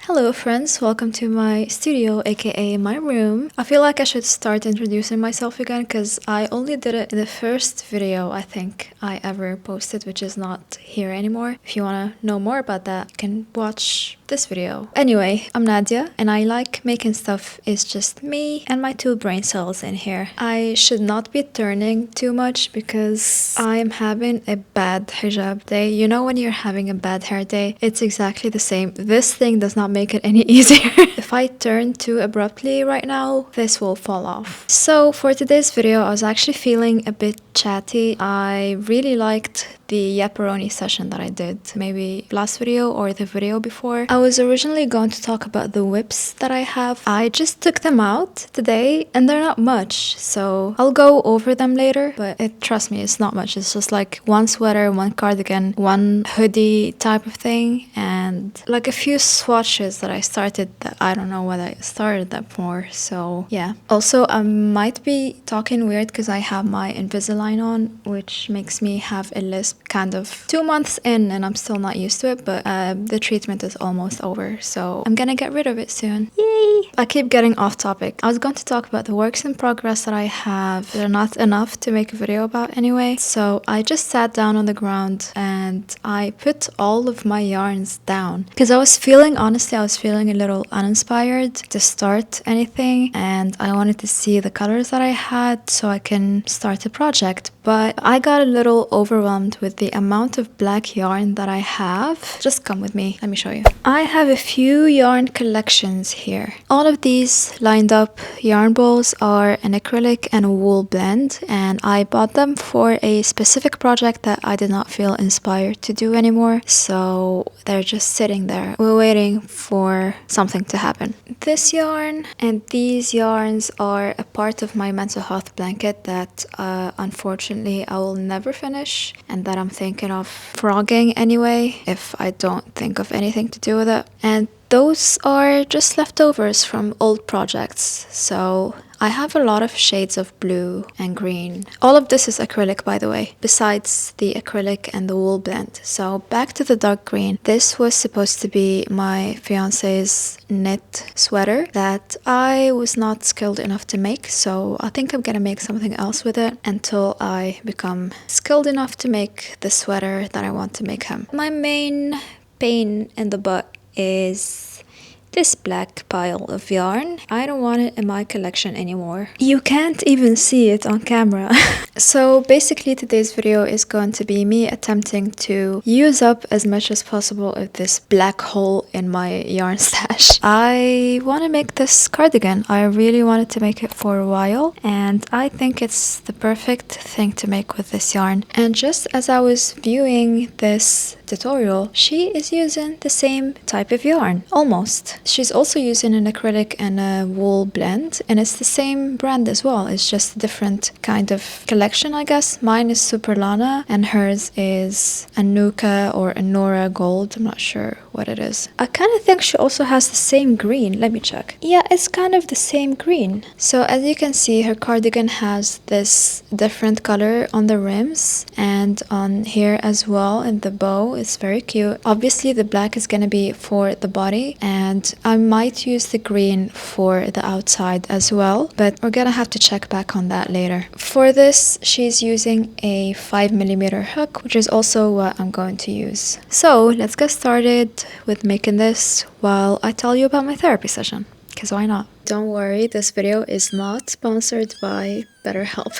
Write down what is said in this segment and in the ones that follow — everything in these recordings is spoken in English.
Hello friends, welcome to my studio aka my room. I feel like I should start introducing myself again because I only did it in the first video I think I ever posted, which is not here anymore. If you want to know more about that, you can watch this video. Anyway, I'm Nadia and I like making stuff. It's just me and my two brain cells in here. I should not be turning too much because I'm having a bad hijab day. You know when you're having a bad hair day? It's exactly the same. This thing does not make it any easier. If I turn too abruptly right now, this will fall off. So for today's video, I was actually feeling a bit chatty. I really liked the yapperoni session that I did, maybe last video or the video before. I was originally going to talk about the whips that I have. I just took them out today and they're not much, so I'll go over them later, but trust me, it's not much. It's just like one sweater, one cardigan, one hoodie type of thing, and like a few swatches that I started that I don't know what I started that for, so yeah. Also, I might be talking weird because I have my Invisalign on, which makes me have a lisp kind of 2 months in and I'm still not used to it, but the treatment is almost over, so I'm gonna get rid of it soon. Yay! I keep getting off topic. I was going to talk about the works in progress that I have. They're not enough to make a video about anyway, so I just sat down on the ground and I put all of my yarns down because I was feeling a little uninspired to start anything and I wanted to see the colors that I had so I can start a project, but I got a little overwhelmed with the amount of black yarn that I have. Just come with me, let me show you. I have a few yarn collections here. All of these lined up yarn balls are an acrylic and a wool blend, and I bought them for a specific project that I did not feel inspired to do anymore, so they're just sitting there. We're waiting for something to happen. This yarn and these yarns are a part of my mental health blanket that unfortunately I will never finish and that I'm thinking of frogging anyway if I don't think of anything to do with it. And those are just leftovers from old projects, so I have a lot of shades of blue and green. All of this is acrylic, by the way, besides the acrylic and the wool blend. So back to the dark green. This was supposed to be my fiance's knit sweater that I was not skilled enough to make, so I think I'm gonna make something else with it until I become skilled enough to make the sweater that I want to make him. My main pain in the butt is this black pile of yarn. I don't want it in my collection anymore. You can't even see it on camera. So basically today's video is going to be me attempting to use up as much as possible of this black hole in my yarn stash. I want to make this cardigan. I really wanted to make it for a while and I think it's the perfect thing to make with this yarn. And just as I was viewing this tutorial, she is using the same type of yarn, almost. She's also using an acrylic and a wool blend, and it's the same brand as well. It's just a different kind of collection, I guess. Mine is Super Lana and hers is Anuka or Anora Gold. I'm not sure what it is. I kind of think she also has the same green. Let me check. Yeah, it's kind of the same green. So as you can see, her cardigan has this different color on the rims and on here as well in the bow. It's very cute. Obviously the black is gonna be for the body and I might use the green for the outside as well, but we're gonna have to check back on that later. For this, she's using a 5mm hook, which is also what I'm going to use. So let's get started with making this while I tell you about my therapy session, because why not? Don't worry, this video is not sponsored by BetterHelp.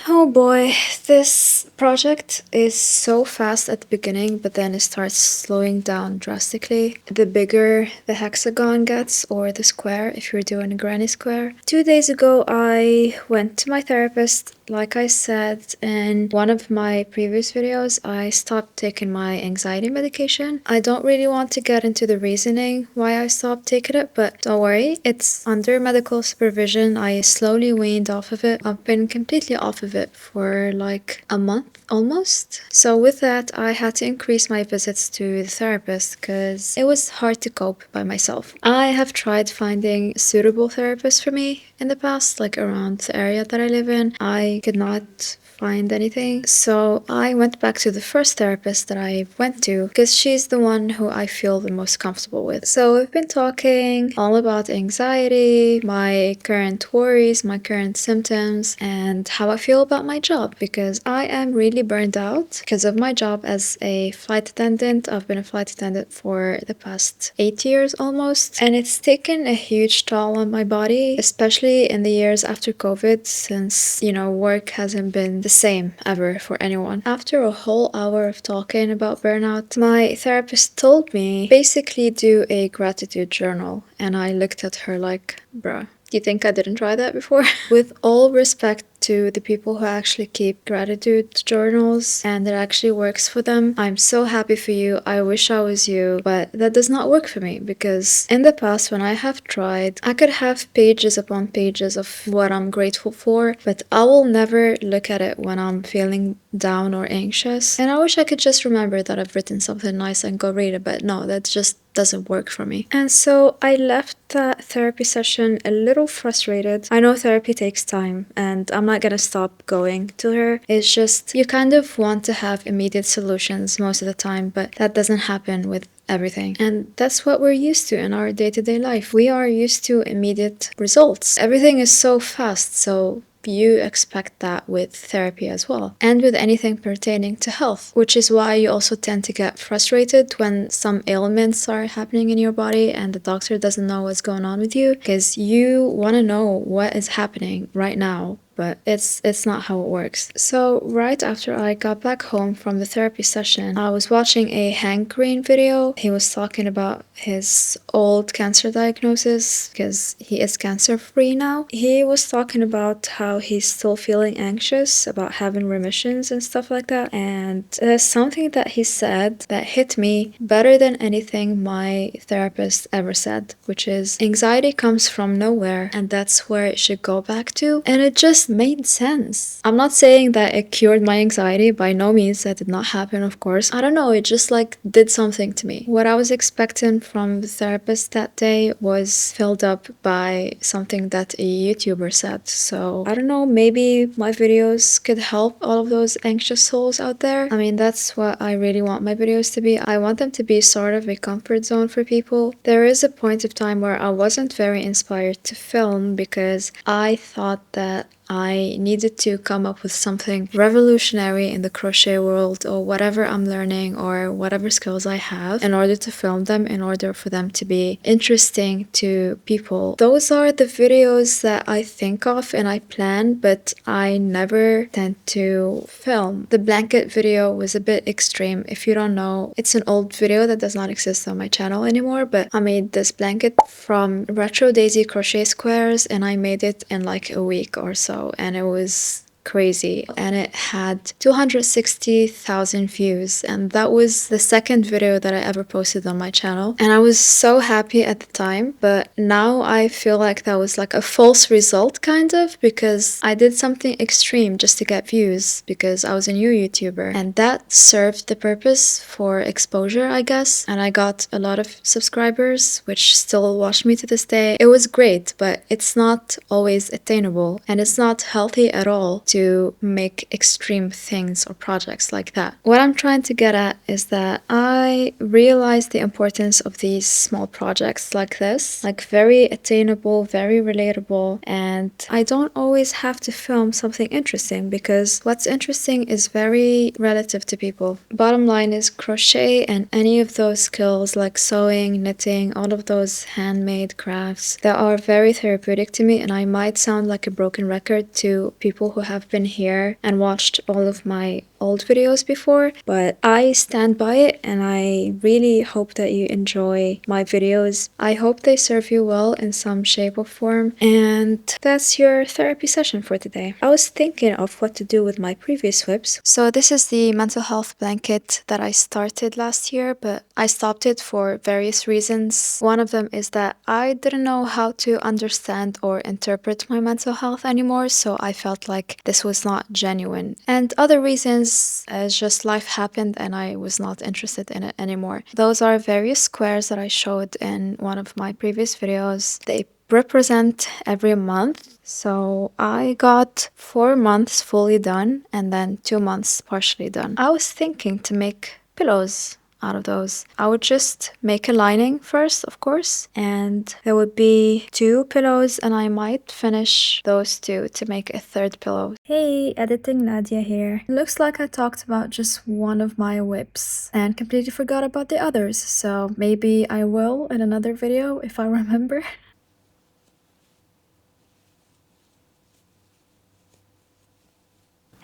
Oh boy, this project is so fast at the beginning, but then it starts slowing down drastically. The bigger the hexagon gets, or the square if you're doing a granny square. 2 days ago, I went to my therapist. Like I said in one of my previous videos, I stopped taking my anxiety medication. I don't really want to get into the reasoning why I stopped taking it, but don't worry, it's under medical supervision. I slowly weaned off of it. I've been completely off of of it for like a month almost. So with that, I had to increase my visits to the therapist because it was hard to cope by myself. I have tried finding suitable therapists for me in the past, like around the area that I live in. I could not find anything. So I went back to the first therapist that I went to because she's the one who I feel the most comfortable with. So we've been talking all about anxiety, my current worries, my current symptoms, and how I feel about my job because I am really burned out because of my job as a flight attendant. I've been a flight attendant for the past 8 years almost, and it's taken a huge toll on my body, especially in the years after COVID, since, work hasn't been the same ever for anyone. After a whole hour of talking about burnout, my therapist told me basically do a gratitude journal, and I looked at her like, bruh, do you think I didn't try that before? With all respect to the people who actually keep gratitude journals and it actually works for them, I'm so happy for you. I wish I was you, but that does not work for me because in the past when I have tried, I could have pages upon pages of what I'm grateful for, but I will never look at it when I'm feeling down or anxious. And I wish I could just remember that I've written something nice and go read it, but no, that just doesn't work for me. And so I left that therapy session a little frustrated. I know therapy takes time and I'm not gonna stop going to her. It's just you kind of want to have immediate solutions most of the time, but that doesn't happen with everything. And that's what we're used to in our day-to-day life. We are used to immediate results. Everything is so fast, so you expect that with therapy as well, and with anything pertaining to health, which is why you also tend to get frustrated when some ailments are happening in your body and the doctor doesn't know what's going on with you, because you want to know what is happening right now, but it's not how it works. So right after I got back home from the therapy session, I was watching a Hank Green video. He was talking about his old cancer diagnosis because he is cancer free now. He was talking about how he's still feeling anxious about having remissions and stuff like that. And there's something that he said that hit me better than anything my therapist ever said, which is anxiety comes from nowhere and that's where it should go back to. And it just made sense. I'm not saying that it cured my anxiety, by no means. That did not happen, of course. I don't know, it just did something to me. What I was expecting from the therapist that day was filled up by something that a YouTuber said. So I don't know, maybe my videos could help all of those anxious souls out there. I mean, that's what I really want my videos to be. I want them to be sort of a comfort zone for people. There is a point of time where I wasn't very inspired to film because I thought that I needed to come up with something revolutionary in the crochet world or whatever I'm learning or whatever skills I have in order to film them, in order for them to be interesting to people. Those are the videos that I think of and I plan, but I never tend to film. The blanket video was a bit extreme. If you don't know, it's an old video that does not exist on my channel anymore, but I made this blanket from retro daisy crochet squares and I made it in like a week or so. And it was crazy, and it had 260,000 views, and that was the second video that I ever posted on my channel, and I was so happy at the time. But now I feel like that was like a false result kind of, because I did something extreme just to get views because I was a new YouTuber, and that served the purpose for exposure, I guess, and I got a lot of subscribers which still watch me to this day. It was great, but it's not always attainable, and it's not healthy at all to make extreme things or projects like that. What I'm trying to get at is that I realize the importance of these small projects like this, like very attainable, very relatable, and I don't always have to film something interesting because what's interesting is very relative to people. Bottom line is crochet and any of those skills like sewing, knitting, all of those handmade crafts, they are very therapeutic to me, and I might sound like a broken record to people who have been here and watched all of my old videos before, but I stand by it and I really hope that you enjoy my videos. I hope they serve you well in some shape or form. And that's your therapy session for today. I was thinking of what to do with my previous whips. So this is the mental health blanket that I started last year, but I stopped it for various reasons. One of them is that I didn't know how to understand or interpret my mental health anymore, so I felt like this was not genuine. And other reasons is just life happened and I was not interested in it anymore. Those are various squares that I showed in one of my previous videos. They represent every month. So I got 4 months fully done and then 2 months partially done. I was thinking to make pillows out of those. I would just make a lining first, of course, and there would be 2 pillows and I might finish those 2 to make a 3rd pillow. Hey, editing Nadia here. It looks like I talked about just one of my whips and completely forgot about the others, so maybe I will in another video if I remember.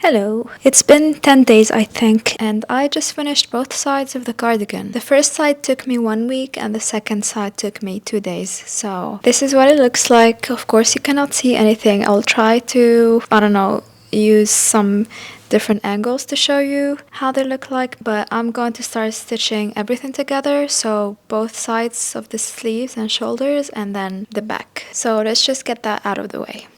Hello. It's been 10 days, I think, and I just finished both sides of the cardigan. The first side took me 1 week and the second side took me 2 days. So this is what it looks like. Of course, you cannot see anything. I'll try to, I don't know, use some different angles to show you how they look like, but I'm going to start stitching everything together, so both sides of the sleeves and shoulders and then the back. So let's just get that out of the way.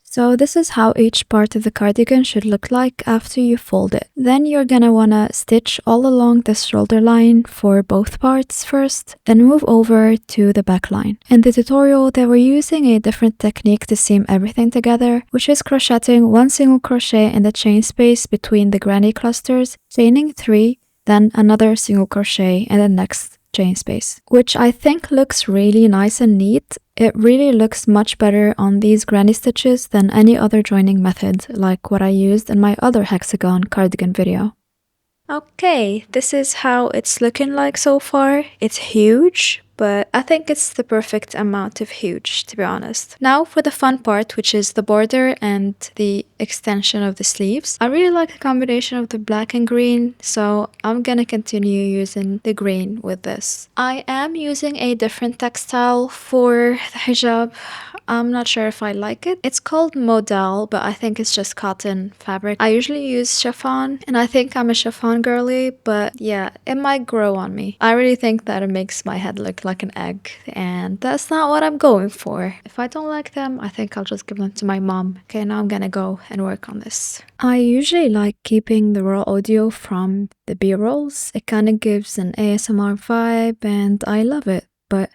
So this is how each part of the cardigan should look like after you fold it. Then you're gonna wanna stitch all along the shoulder line for both parts first, then move over to the back line. In the tutorial, they were using a different technique to seam everything together, which is crocheting 1 single crochet in the chain space between the granny clusters, chaining 3, then another single crochet in the next chain space, which I think looks really nice and neat. It really looks much better on these granny stitches than any other joining method, like what I used in my other hexagon cardigan video. Okay, this is how it's looking like so far. It's huge, but I think it's the perfect amount of huge, to be honest. Now for the fun part, which is the border and the extension of the sleeves. I really like the combination of the black and green, so I'm gonna continue using the green with this. I am using a different textile for the hijab. I'm not sure if I like it. It's called modal, but I think it's just cotton fabric. I usually use chiffon, and I think I'm a chiffon girly, but yeah, it might grow on me. I really think that it makes my head look like an egg, and that's not what I'm going for. If I don't like them, I think I'll just give them to my mom. Okay, now I'm gonna go and work on this. I usually like keeping the raw audio from the B-rolls. It kind of gives an ASMR vibe, and I love it, but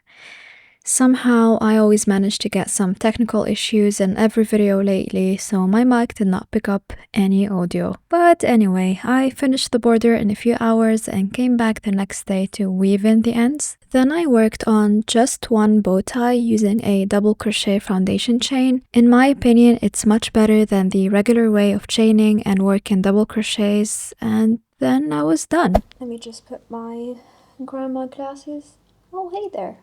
somehow I always manage to get some technical issues in every video lately, so my mic did not pick up any audio. But anyway, I finished the border in a few hours and came back the next day to weave in the ends. Then I worked on just one bow tie using a double crochet foundation chain. In my opinion, it's much better than the regular way of chaining and working double crochets, and then I was done. Let me just put my grandma glasses. Oh, hey there.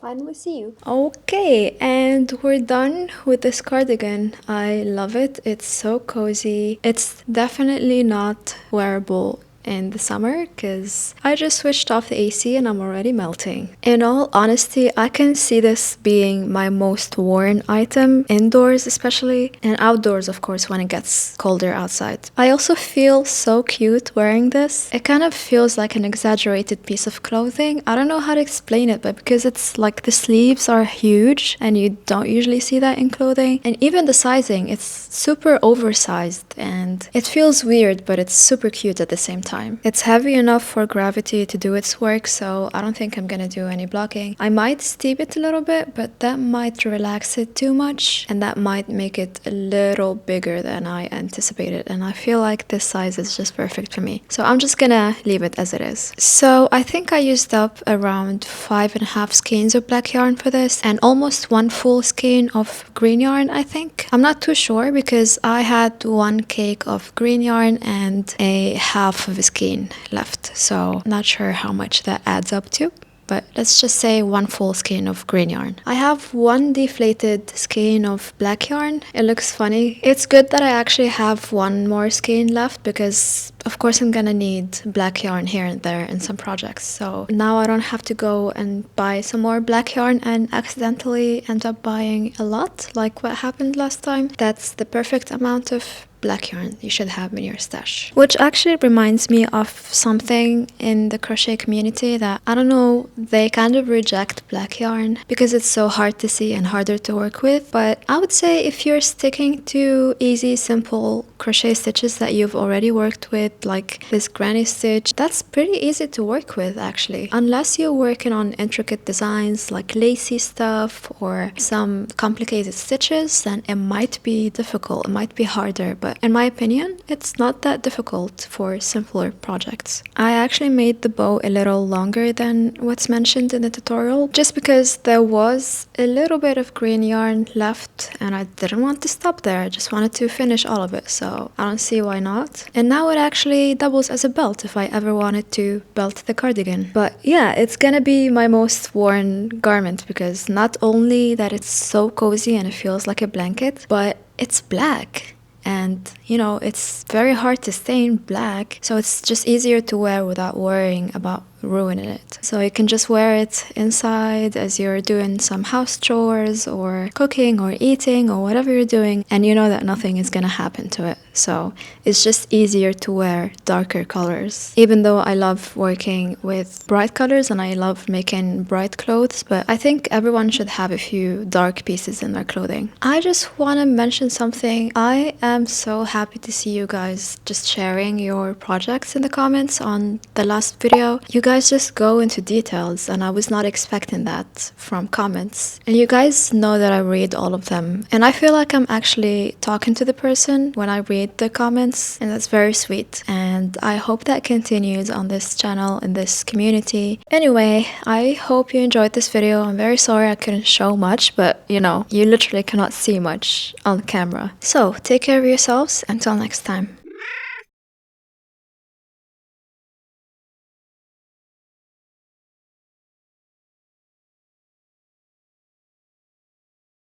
Finally see you. Okay, and we're done with this cardigan. I love it. It's so cozy. It's definitely not wearable in the summer because I just switched off the AC and I'm already melting. In all honesty, I can see this being my most worn item indoors especially, and outdoors of course when it gets colder outside. I also feel so cute wearing this. It kind of feels like an exaggerated piece of clothing. I don't know how to explain it, but because it's like the sleeves are huge and you don't usually see that in clothing, and even the sizing, it's super oversized and it feels weird, but it's super cute at the same time. It's heavy enough for gravity to do its work, so I don't think I'm gonna do any blocking. I might steep it a little bit, but that might relax it too much and that might make it a little bigger than I anticipated, and I feel like this size is just perfect for me. So I'm just gonna leave it as it is. So I think I used up around 5.5 skeins of black yarn for this and almost 1 full skein of green yarn, I think. I'm not too sure because I had 1 cake of green yarn and a half of a skein left, so not sure how much that adds up to. but let's just say 1 full skein of green yarn. I have 1 deflated skein of black yarn. It looks funny. It's good that I actually have 1 more skein left because of course I'm gonna need black yarn here and there in some projects. So now I don't have to go and buy some more black yarn and accidentally end up buying a lot like what happened last time. That's the perfect amount of black yarn you should have in your stash. Which actually reminds me of something in the crochet community that, I don't know, they kind of reject black yarn because it's so hard to see and harder to work with. But I would say if you're sticking to easy, simple crochet stitches that you've already worked with, like this granny stitch, that's pretty easy to work with actually. Unless you're working on intricate designs like lacy stuff or some complicated stitches, then it might be difficult, it might be harder, but in my opinion, it's not that difficult for simpler projects. I actually made the bow a little longer than what's mentioned in the tutorial, just because there was a little bit of green yarn left and I didn't want to stop there. I just wanted to finish all of it, so I don't see why not. And now it actually doubles as a belt if I ever wanted to belt the cardigan. But yeah, it's gonna be my most worn garment because not only that it's so cozy and it feels like a blanket, but it's black. And, you know, it's very hard to stain black, so it's just easier to wear without worrying about ruining it. So you can just wear it inside as you're doing some house chores or cooking or eating or whatever you're doing, and you know that nothing is gonna happen to it. So it's just easier to wear darker colors. Even though I love working with bright colors and I love making bright clothes, but I think everyone should have a few dark pieces in their clothing. I just want to mention something. I am so happy to see you guys just sharing your projects in the comments on the last video. You guys just go into details and I was not expecting that from comments. And you guys know that I read all of them. And I feel like I'm actually talking to the person when I read the comments, and that's very sweet. And I hope that continues on this channel, in this community. Anyway, I hope you enjoyed this video. I'm very sorry I couldn't show much, but you know, you literally cannot see much on camera. So take care of yourselves until next time.